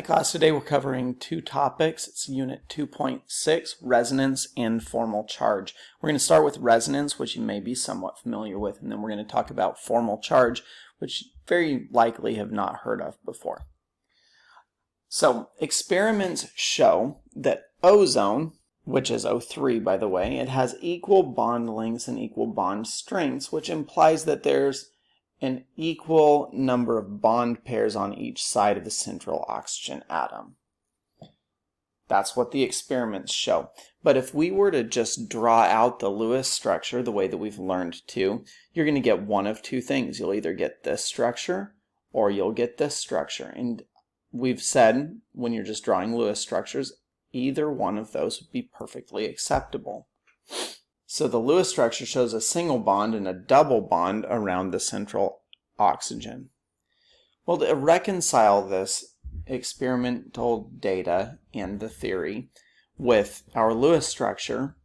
class, today we're covering two topics. It's Unit 2.6, Resonance and Formal Charge. We're going to start with resonance, which you may be somewhat familiar with, and then we're going to talk about formal charge, which you very likely have not heard of before. So, experiments show that ozone, which is O3 by the way, it has equal bond lengths and equal bond strengths, which implies that there's an equal number of bond pairs on each side of the central oxygen atom. That's what the experiments show. But if we were to just draw out the Lewis structure the way that we've learned to, you're going to get one of two things. You'll either get this structure or you'll get this structure. And we've said when you're just drawing Lewis structures, either one of those would be perfectly acceptable. So the Lewis structure shows a single bond and a double bond around the central oxygen. Well, to reconcile this experimental data and the theory with our Lewis structure,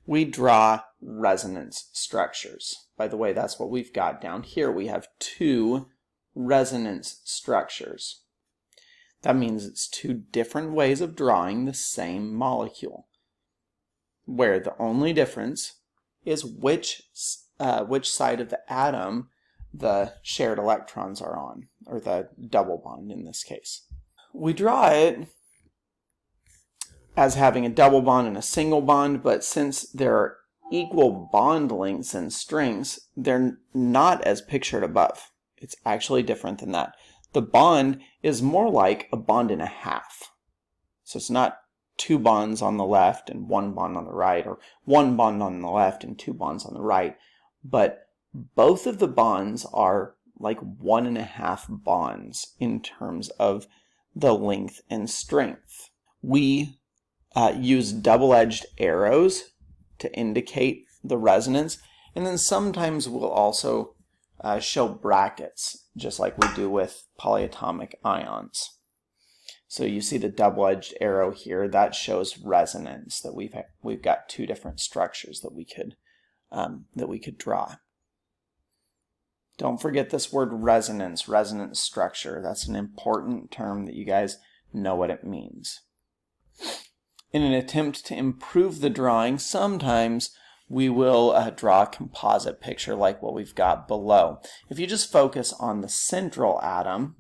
we draw resonance structures. By the way, that's what we've got down here. We have two resonance structures. That means it's two different ways of drawing the same molecule, where the only difference is which side of the atom the shared electrons are on, or the double bond in this case. We draw it as having a double bond and a single bond, but since there are equal bond lengths and strengths, they're not as pictured above. It's actually different than that. The bond is more like a bond and a half. So it's not two bonds on the left and one bond on the right, or one bond on the left and two bonds on the right, but both of the bonds are like 1.5 bonds in terms of the length and strength. We use double-edged arrows to indicate the resonance, and then sometimes we'll also show brackets, just like we do with polyatomic ions. So you see the double-edged arrow here, that shows resonance, that we've got two different structures that we could draw. Don't forget this word resonance structure. That's an important term that you guys know what it means. In an attempt to improve the drawing, sometimes we will draw a composite picture like what we've got below. If you just focus on the central atom,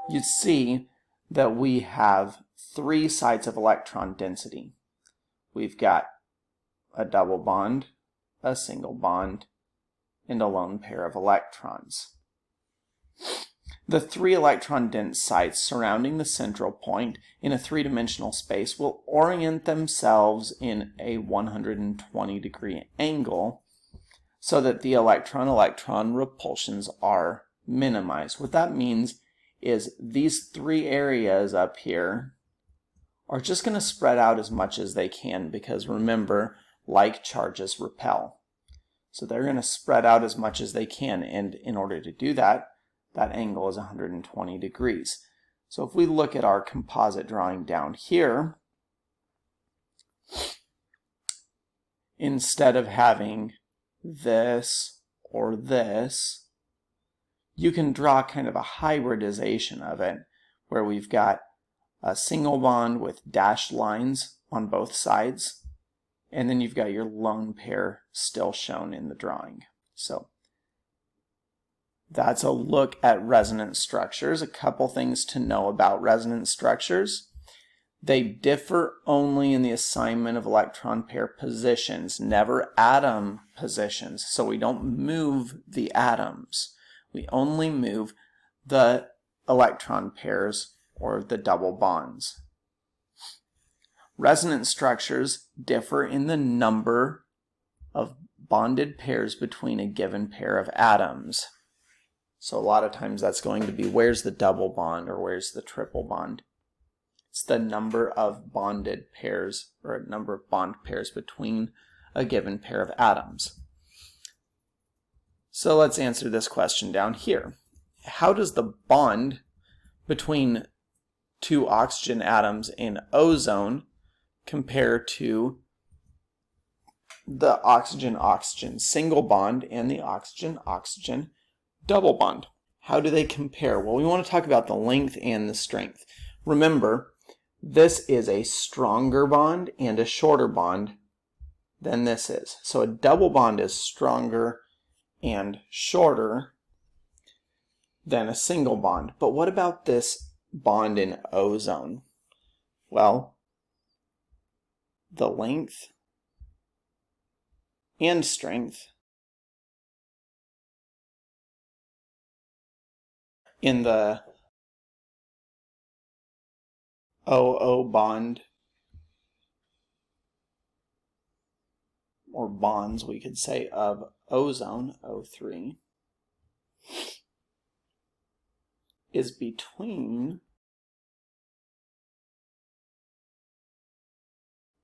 you see that we have three sites of electron density. We've got a double bond, a single bond, and a lone pair of electrons. The three electron dense sites surrounding the central point in a three-dimensional space will orient themselves in a 120-degree angle so that the electron-electron repulsions are minimized. What that means is these three areas up here are just going to spread out as much as they can, because remember, like charges repel. So they're going to spread out as much as they can, and in order to do that, that angle is 120 degrees. So if we look at our composite drawing down here, instead of having this or this, you can draw kind of a hybridization of it, where we've got a single bond with dashed lines on both sides, and then you've got your lone pair still shown in the drawing. So that's a look at resonance structures. A couple things to know about resonance structures. They differ only in the assignment of electron pair positions, never atom positions. So we don't move the atoms. We only move the electron pairs or the double bonds. Resonance structures differ in the number of bonded pairs between a given pair of atoms. So a lot of times that's going to be where's the double bond or where's the triple bond. It's the number of bonded pairs or number of bond pairs between a given pair of atoms. So let's answer this question down here. How does the bond between two oxygen atoms in ozone compare to the oxygen-oxygen single bond and the oxygen-oxygen double bond? How do they compare? Well, we want to talk about the length and the strength. Remember, this is a stronger bond and a shorter bond than this is. So a double bond is stronger and shorter than a single bond. But what about this bond in ozone? Well, the length and strength in the OO bond, or bonds we could say, of ozone, O3, is between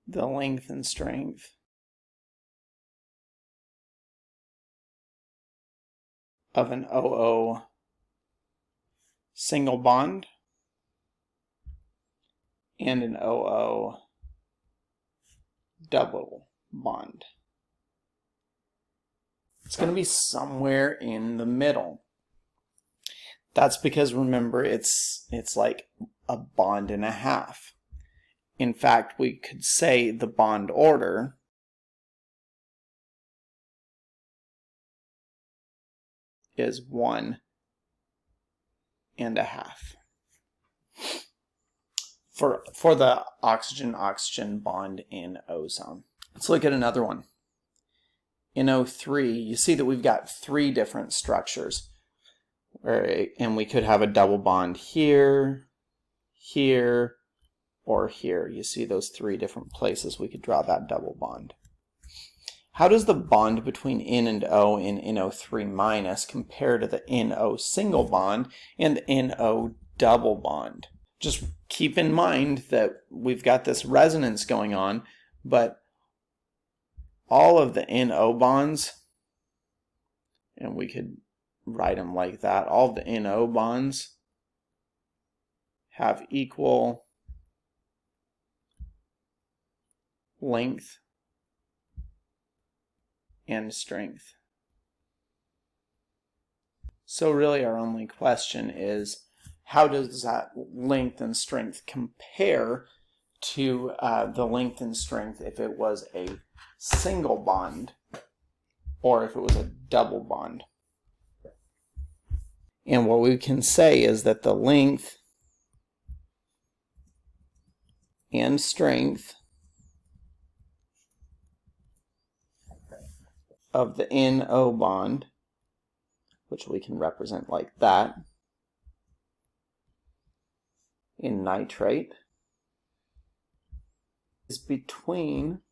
the length and strength of an OO single bond and an OO double bond. It's going to be somewhere in the middle. That's because, remember, it's like a bond and a half. In fact, we could say the bond order is 1 1/2 for the oxygen-oxygen bond in ozone. Let's look at another one. In O3, you see that we've got 3 different structures, and we could have a double bond here, here, or here. You see those 3 different places we could draw that double bond. How does the bond between N and O in NO3- compare to the NO single bond and the NO double bond? Just keep in mind that we've got this resonance going on, but all of the NO bonds, and we could write them like that, all of the NO bonds have equal length and strength. So really our only question is, how does that length and strength compare to the length and strength if it was a single bond or if it was a double bond? And what we can say is that the length and strength of the NO bond, which we can represent like that, in nitrate, is between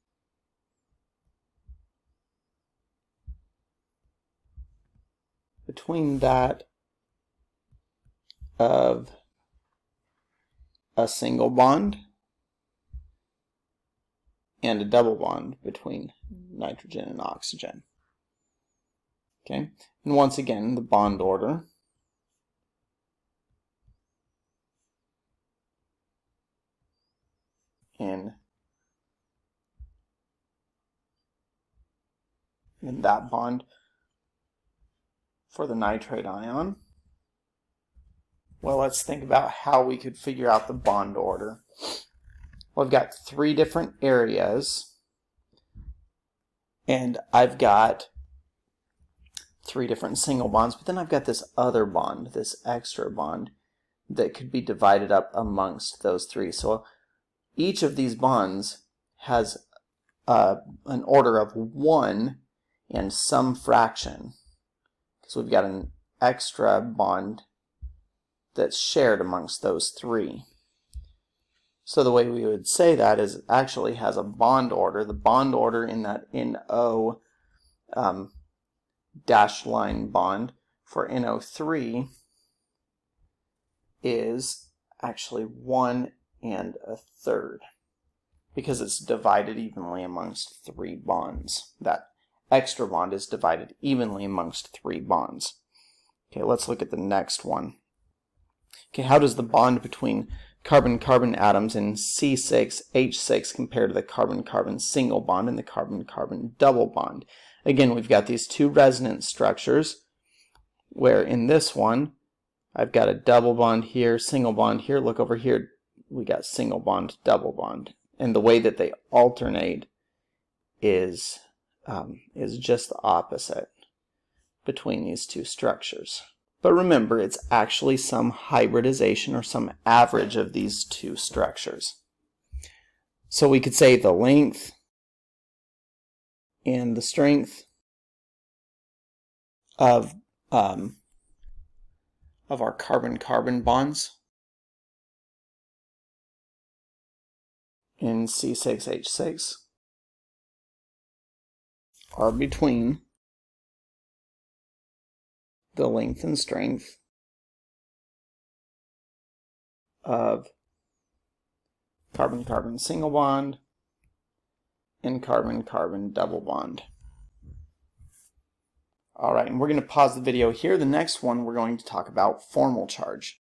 that of a single bond and a double bond between nitrogen and oxygen. Okay, and once again, the bond order in that bond for the nitrate ion. Well, let's think about how we could figure out the bond order. Well, I've got 3 different areas, and I've got 3 different single bonds, but then I've got this other bond, this extra bond, that could be divided up amongst those 3. So each of these bonds has an order of 1 and some fraction. So we've got an extra bond that's shared amongst those 3. So the way we would say that is it actually has a bond order. The bond order in that NO dashed line bond for NO3 is actually 1 1/3 because it's divided evenly amongst 3 bonds. That extra bond is divided evenly amongst 3 bonds. Okay, let's look at the next one. Okay, how does the bond between carbon-carbon atoms in C6H6 compare to the carbon-carbon single bond and the carbon-carbon double bond? Again, we've got these 2 resonance structures, where in this one I've got a double bond here, single bond here. Look over here, we got single bond, double bond. And the way that they alternate is just the opposite between these two structures. But remember, it's actually some hybridization or some average of these two structures. So we could say the length and the strength of our carbon-carbon bonds in C6H6 are between the length and strength of carbon-carbon single bond and carbon-carbon double bond. Alright, and we're going to pause the video here. The next one we're going to talk about formal charge.